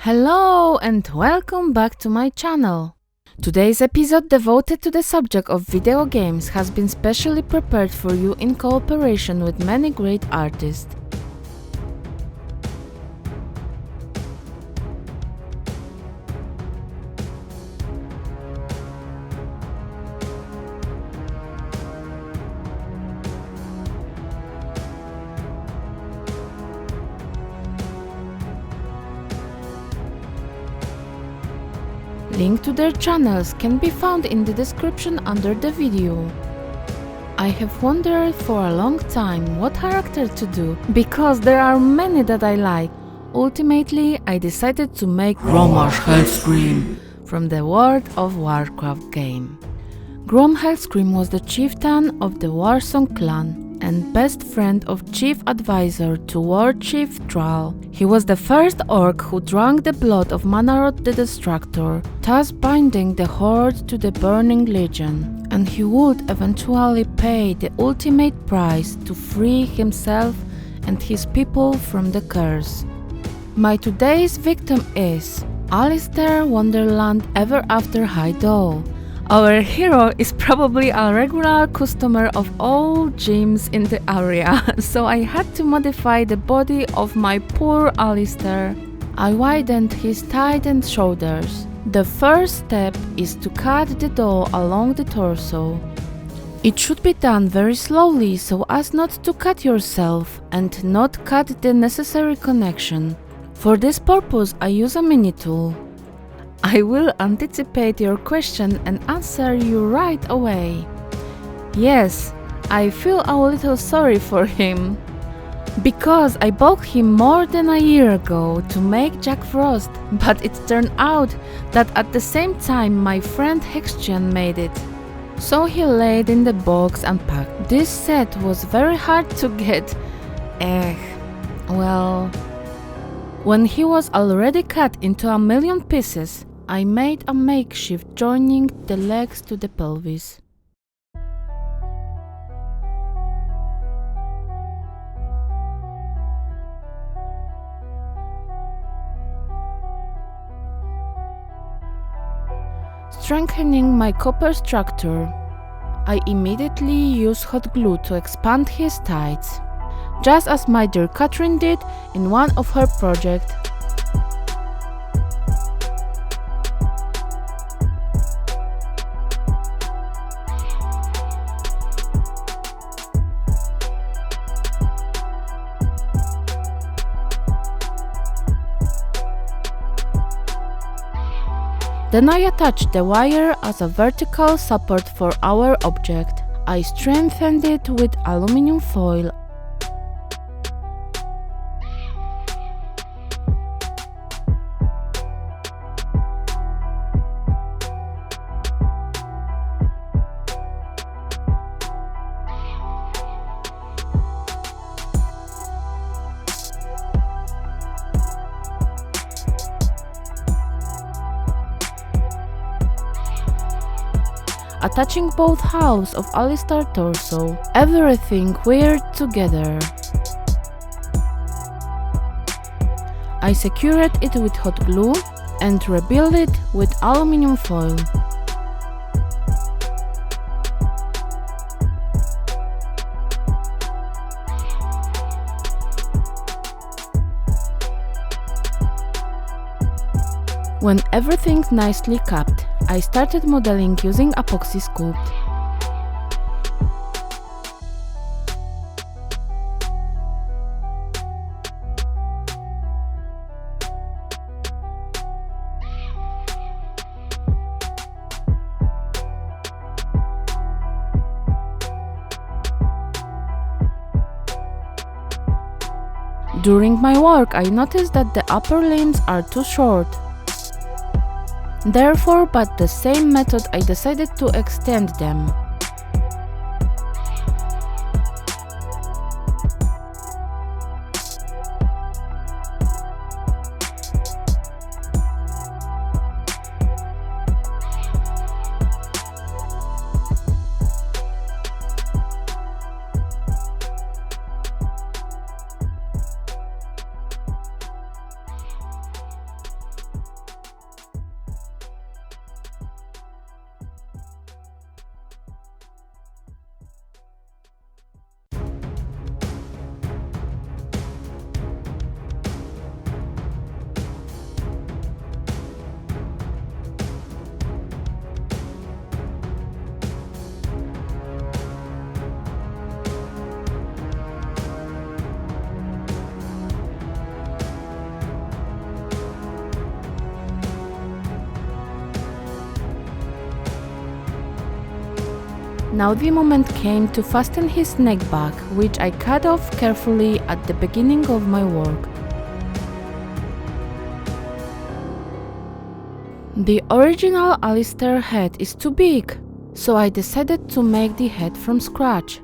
Hello and welcome back to my channel. Today's episode devoted to the subject of video games has been specially prepared for you in cooperation with many great artists. Link to their channels can be found in the description under the video. I have wondered for a long time what character to do, because there are many that I like. Ultimately, I decided to make Grom Hellscream from the World of Warcraft game. Grom Hellscream was the chieftain of the Warsong clan and best friend of Chief Advisor to War Chief Thrall. He was the first orc who drank the blood of Manarod the Destructor, thus binding the Horde to the Burning Legion, and he would eventually pay the ultimate price to free himself and his people from the curse. My today's victim is Alistair Wonderland Ever After High Doll. Our hero is probably a regular customer of all gyms in the area, so I had to modify the body of my poor Alistair. I widened his thighs and shoulders. The first step is to cut the doll along the torso. It should be done very slowly so as not to cut yourself and not cut the necessary connection. For this purpose I use a mini tool. I will anticipate your question and answer you right away. Yes, I feel a little sorry for him, because I bought him more than a year ago to make Jack Frost, but it turned out that at the same time my friend Hextian made it. So he laid in the box and packed. This set was very hard to get. Well, when he was already cut into a million pieces, I made a makeshift joining the legs to the pelvis. Strengthening my copper structure, I immediately used hot glue to expand his thighs, just as my dear Catherine did in one of her projects. Then I attached the wire as a vertical support for our object. I strengthened it with aluminum foil. Attaching both halves of Alistair's torso, everything wired together. I secured it with hot glue and rebuilt it with aluminum foil. When everything's nicely capped, I started modeling using epoxy sculpt. During my work, I noticed that the upper limbs are too short. Therefore, by the same method, I decided to extend them. Now the moment came to fasten his neck back, which I cut off carefully at the beginning of my work. The original Alistair head is too big, so I decided to make the head from scratch.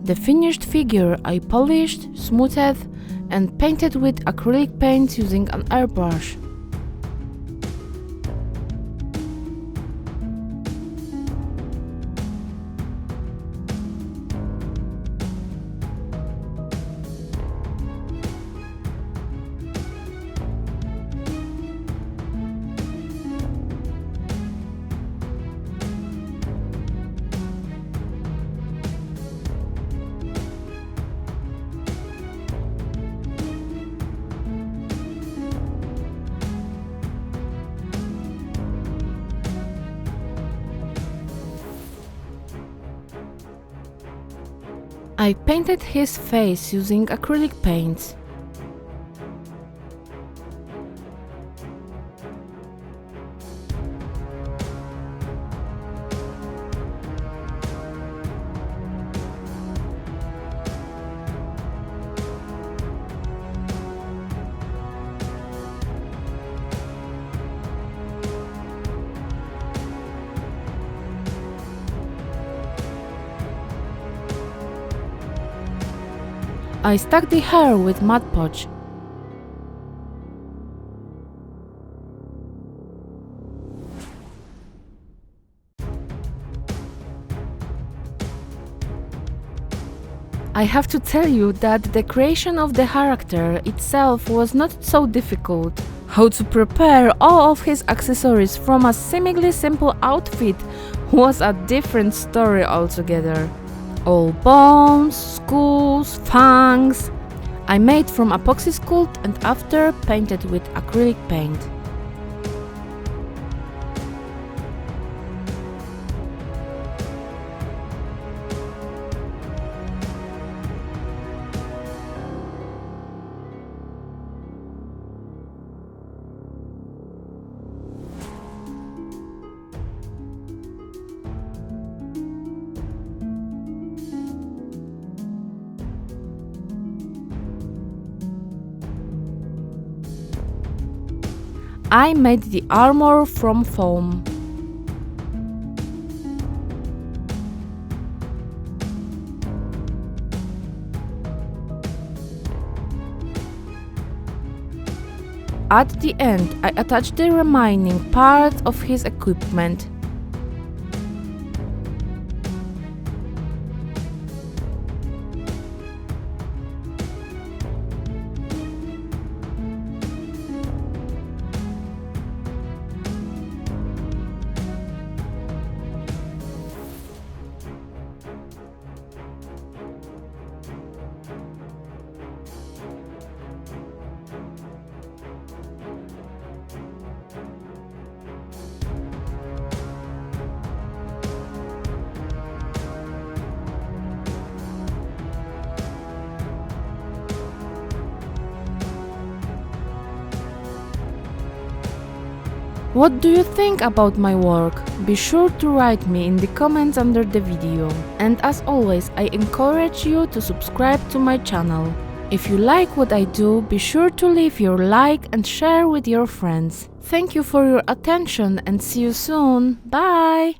The finished figure I polished, smoothed and painted with acrylic paints using an airbrush. I painted his face using acrylic paints. I stuck the hair with Mod Podge. I have to tell you that the creation of the character itself was not so difficult. How to prepare all of his accessories from a seemingly simple outfit was a different story altogether. All bones, skulls, fangs, I made from epoxy sculpt and after painted with acrylic paint. I made the armor from foam. At the end, I attached the remaining parts of his equipment. What do you think about my work? Be sure to write me in the comments under the video. And as always, I encourage you to subscribe to my channel. If you like what I do, be sure to leave your like and share with your friends. Thank you for your attention and see you soon. Bye!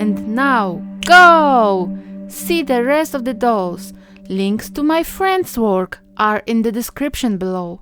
And now, go! See the rest of the dolls. Links to my friends' work are in the description below.